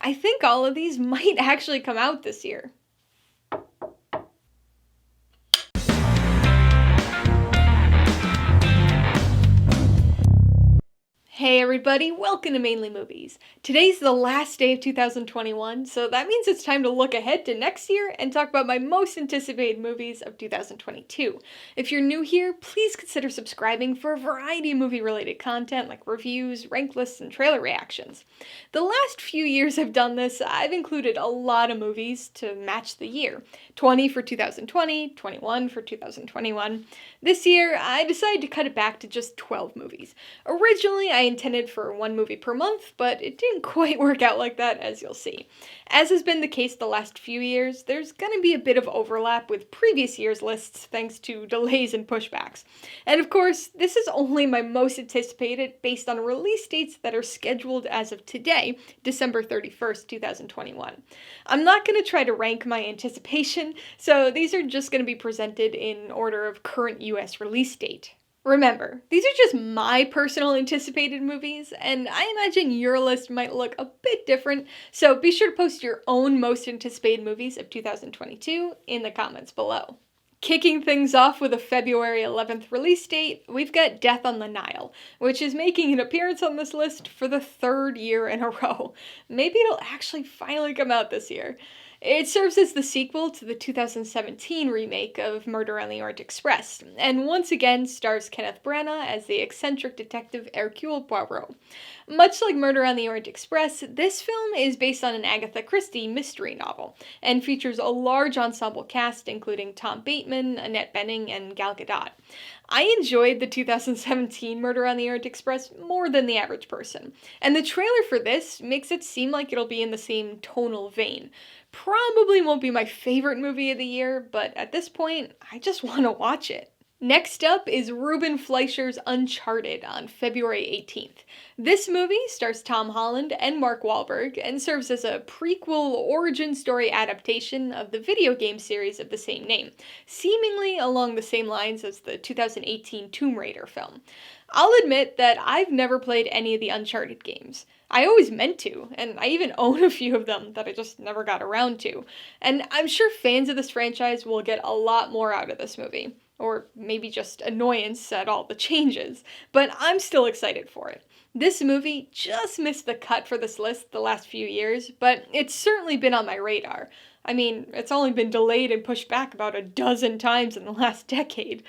I think all of these might actually come out this year. Hey everybody, welcome to Mainely Movies. Today's the last day of 2021, so that means it's time to look ahead to next year and talk about my most anticipated movies of 2022. If you're new here, please consider subscribing for a variety of movie-related content like reviews, rank lists, and trailer reactions. The last few years I've done this, I've included a lot of movies to match the year. 20 for 2020, 21 for 2021. This year, I decided to cut it back to just 12 movies. Originally, I intended for one movie per month, but it didn't quite work out like that, as you'll see. As has been the case the last few years, there's gonna be a bit of overlap with previous year's lists thanks to delays and pushbacks. And of course, this is only my most anticipated based on release dates that are scheduled as of today, December 31st, 2021. I'm not gonna try to rank my anticipation, so these are just gonna be presented in order of current US release date. Remember, these are just my personal anticipated movies, and I imagine your list might look a bit different, so be sure to post your own most anticipated movies of 2022 in the comments below. Kicking things off with a February 11th release date, we've got Death on the Nile, which is making an appearance on this list for the third year in a row. Maybe it'll actually finally come out this year. It serves as the sequel to the 2017 remake of Murder on the Orient Express, and once again stars Kenneth Branagh as the eccentric detective Hercule Poirot. Much like Murder on the Orient Express, this film is based on an Agatha Christie mystery novel, and features a large ensemble cast including Tom Bateman, Annette Bening, and Gal Gadot. I enjoyed the 2017 Murder on the Orient Express more than the average person, and the trailer for this makes it seem like it'll be in the same tonal vein. Probably won't be my favorite movie of the year, but at this point, I just want to watch it. Next up is Ruben Fleischer's Uncharted on February 18th. This movie stars Tom Holland and Mark Wahlberg and serves as a prequel origin story adaptation of the video game series of the same name, seemingly along the same lines as the 2018 Tomb Raider film. I'll admit that I've never played any of the Uncharted games. I always meant to, and I even own a few of them that I just never got around to. And I'm sure fans of this franchise will get a lot more out of this movie. Or maybe just annoyance at all the changes, but I'm still excited for it. This movie just missed the cut for this list the last few years, but it's certainly been on my radar. I mean, it's only been delayed and pushed back about a dozen times in the last decade.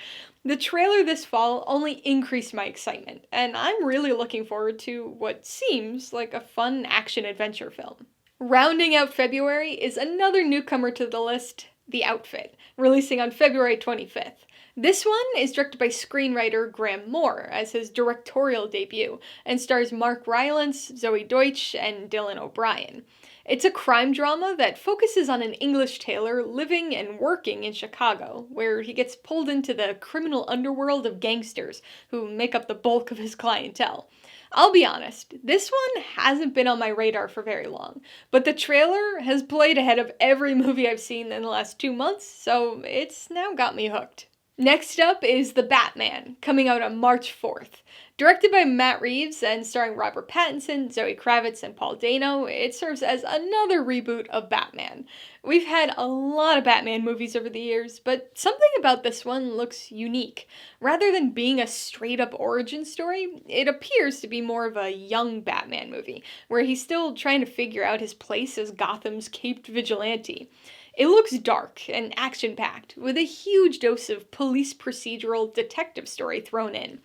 The trailer this fall only increased my excitement, and I'm really looking forward to what seems like a fun action-adventure film. Rounding out February is another newcomer to the list, The Outfit, releasing on February 25th. This one is directed by screenwriter Graham Moore as his directorial debut, and stars Mark Rylance, Zoe Deutsch, and Dylan O'Brien. It's a crime drama that focuses on an English tailor living and working in Chicago, where he gets pulled into the criminal underworld of gangsters who make up the bulk of his clientele. I'll be honest, this one hasn't been on my radar for very long, but the trailer has played ahead of every movie I've seen in the last 2 months, so it's now got me hooked. Next up is The Batman, coming out on March 4th. Directed by Matt Reeves and starring Robert Pattinson, Zoe Kravitz, and Paul Dano, it serves as another reboot of Batman. We've had a lot of Batman movies over the years, but something about this one looks unique. Rather than being a straight-up origin story, it appears to be more of a young Batman movie, where he's still trying to figure out his place as Gotham's caped vigilante. It looks dark and action-packed, with a huge dose of police procedural detective story thrown in.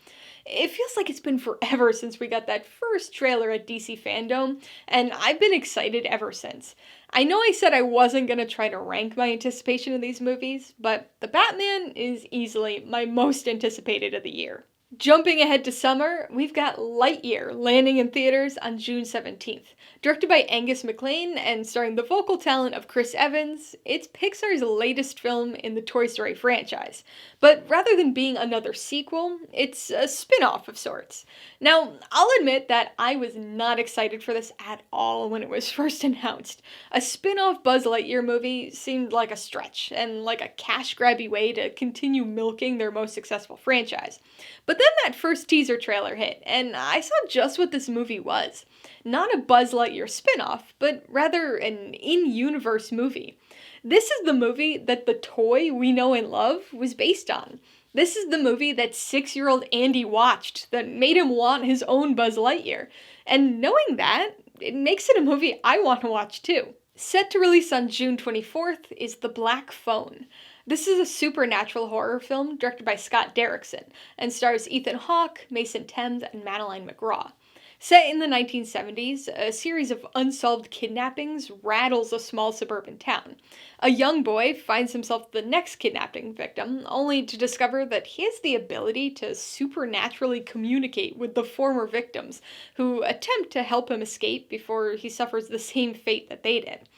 It feels like it's been forever since we got that first trailer at DC Fandom, and I've been excited ever since. I know I said I wasn't going to try to rank my anticipation of these movies, but The Batman is easily my most anticipated of the year. Jumping ahead to summer, we've got Lightyear landing in theaters on June 17th. Directed by Angus MacLane and starring the vocal talent of Chris Evans, it's Pixar's latest film in the Toy Story franchise. But rather than being another sequel, it's a spin-off of sorts. Now, I'll admit that I was not excited for this at all when it was first announced. A spin-off Buzz Lightyear movie seemed like a stretch, and like a cash-grabby way to continue milking their most successful franchise. But But then that first teaser trailer hit, and I saw just what this movie was. Not a Buzz Lightyear spin-off, but rather an in-universe movie. This is the movie that the toy we know and love was based on. This is the movie that 6-year-old Andy watched that made him want his own Buzz Lightyear. And knowing that, it makes it a movie I want to watch too. Set to release on June 24th is The Black Phone. This is a supernatural horror film directed by Scott Derrickson and stars Ethan Hawke, Mason Thames, and Madeline McGraw. Set in the 1970s, a series of unsolved kidnappings rattles a small suburban town. A young boy finds himself the next kidnapping victim, only to discover that he has the ability to supernaturally communicate with the former victims, who attempt to help him escape before he suffers the same fate that they did.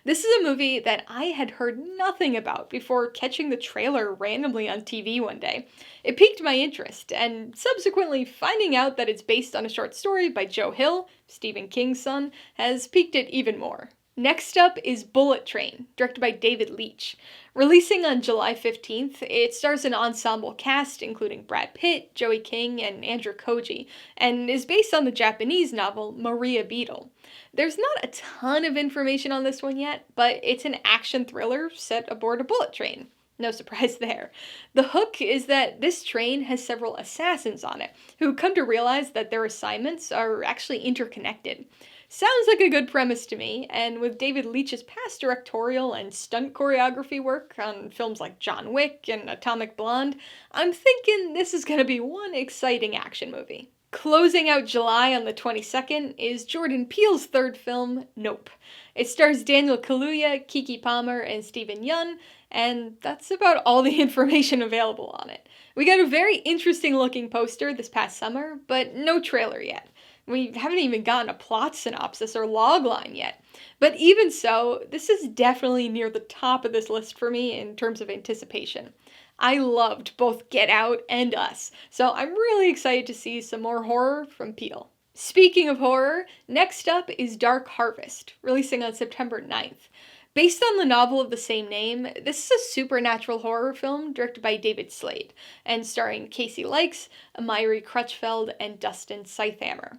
This is a movie that I had heard nothing about before catching the trailer randomly on TV one day. It piqued my interest, and subsequently finding out that it's based on a short story by Joe Hill, Stephen King's son, has piqued it even more. Next up is Bullet Train, directed by David Leitch. Releasing on July 15th, it stars an ensemble cast including Brad Pitt, Joey King, and Andrew Koji, and is based on the Japanese novel Maria Beetle. There's not a ton of information on this one yet, but it's an action thriller set aboard a bullet train. No surprise there. The hook is that this train has several assassins on it, who come to realize that their assignments are actually interconnected. Sounds like a good premise to me, and with David Leitch's past directorial and stunt choreography work on films like John Wick and Atomic Blonde, I'm thinking this is gonna be one exciting action movie. Closing out July on the 22nd is Jordan Peele's third film, Nope. It stars Daniel Kaluuya, Keke Palmer, and Steven Yeun, and that's about all the information available on it. We got a very interesting looking poster this past summer, but no trailer yet. We haven't even gotten a plot synopsis or logline yet. But even so, this is definitely near the top of this list for me in terms of anticipation. I loved both Get Out and Us, so I'm really excited to see some more horror from Peele. Speaking of horror, next up is Dark Harvest, releasing on September 9th. Based on the novel of the same name, this is a supernatural horror film directed by David Slade, and starring Casey Likes, Amiri Crutchfeld, and Dustin Scythammer.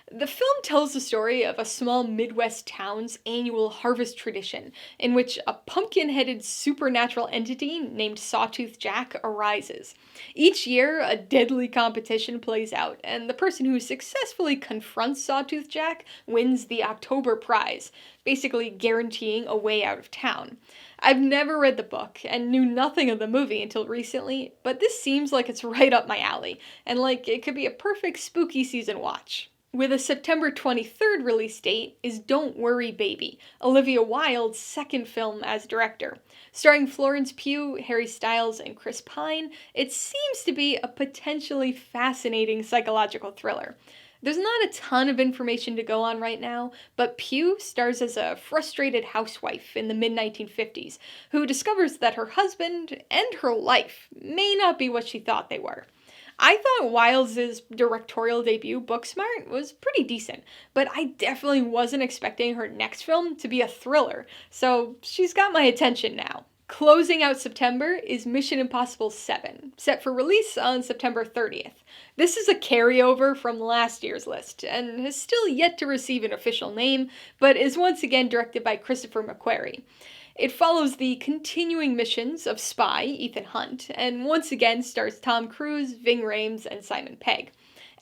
The film tells the story of a small Midwest town's annual harvest tradition, in which a pumpkin-headed supernatural entity named Sawtooth Jack arises. Each year, a deadly competition plays out, and the person who successfully confronts Sawtooth Jack wins the October prize, basically guaranteeing a way out of town. I've never read the book, and knew nothing of the movie until recently, but this seems like it's right up my alley, and like it could be a perfect spooky season watch. With a September 23rd release date is Don't Worry Baby, Olivia Wilde's second film as director. Starring Florence Pugh, Harry Styles, and Chris Pine, it seems to be a potentially fascinating psychological thriller. There's not a ton of information to go on right now, but Pugh stars as a frustrated housewife in the mid-1950s who discovers that her husband and her life may not be what she thought they were. I thought Wildes' directorial debut, Booksmart, was pretty decent, but I definitely wasn't expecting her next film to be a thriller, so she's got my attention now. Closing out September is Mission Impossible 7, set for release on September 30th. This is a carryover from last year's list, and has still yet to receive an official name, but is once again directed by Christopher McQuarrie. It follows the continuing missions of spy Ethan Hunt, and once again stars Tom Cruise, Ving Rhames, and Simon Pegg.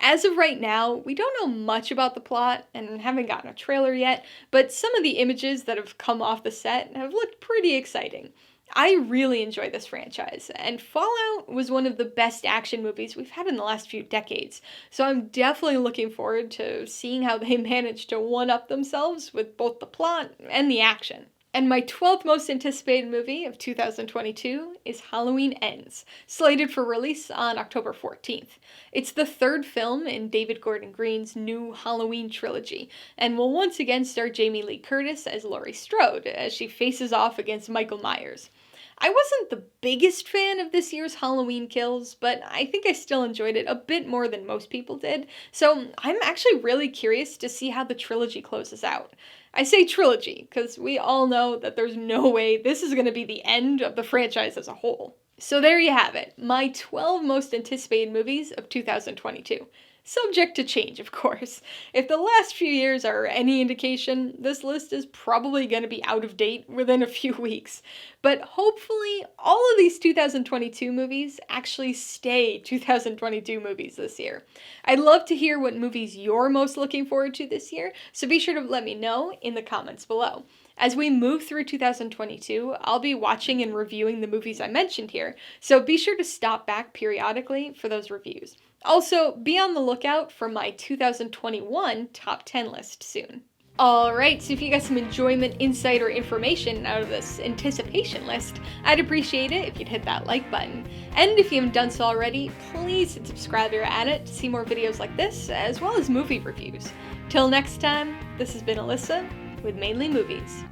As of right now, we don't know much about the plot, and haven't gotten a trailer yet, but some of the images that have come off the set have looked pretty exciting. I really enjoy this franchise, and Fallout was one of the best action movies we've had in the last few decades, so I'm definitely looking forward to seeing how they manage to one-up themselves with both the plot and the action. And my 12th most anticipated movie of 2022 is Halloween Ends, slated for release on October 14th. It's the third film in David Gordon Green's new Halloween trilogy, and will once again star Jamie Lee Curtis as Laurie Strode as she faces off against Michael Myers. I wasn't the biggest fan of this year's Halloween Kills, but I think I still enjoyed it a bit more than most people did, so I'm actually really curious to see how the trilogy closes out. I say trilogy, because we all know that there's no way this is going to be the end of the franchise as a whole. So there you have it, my 12 most anticipated movies of 2022. Subject to change, of course. If the last few years are any indication, this list is probably going to be out of date within a few weeks. But hopefully, all of these 2022 movies actually stay 2022 movies this year. I'd love to hear what movies you're most looking forward to this year, so be sure to let me know in the comments below. As we move through 2022, I'll be watching and reviewing the movies I mentioned here, so be sure to stop back periodically for those reviews. Also, be on the lookout for my 2021 top 10 list soon. Alright, so if you got some enjoyment, insight, or information out of this anticipation list, I'd appreciate it if you'd hit that like button. And if you haven't done so already, please hit subscribe or add it to see more videos like this, as well as movie reviews. Till next time, this has been Alyssa with Mainly Movies,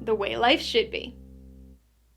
the way life should be.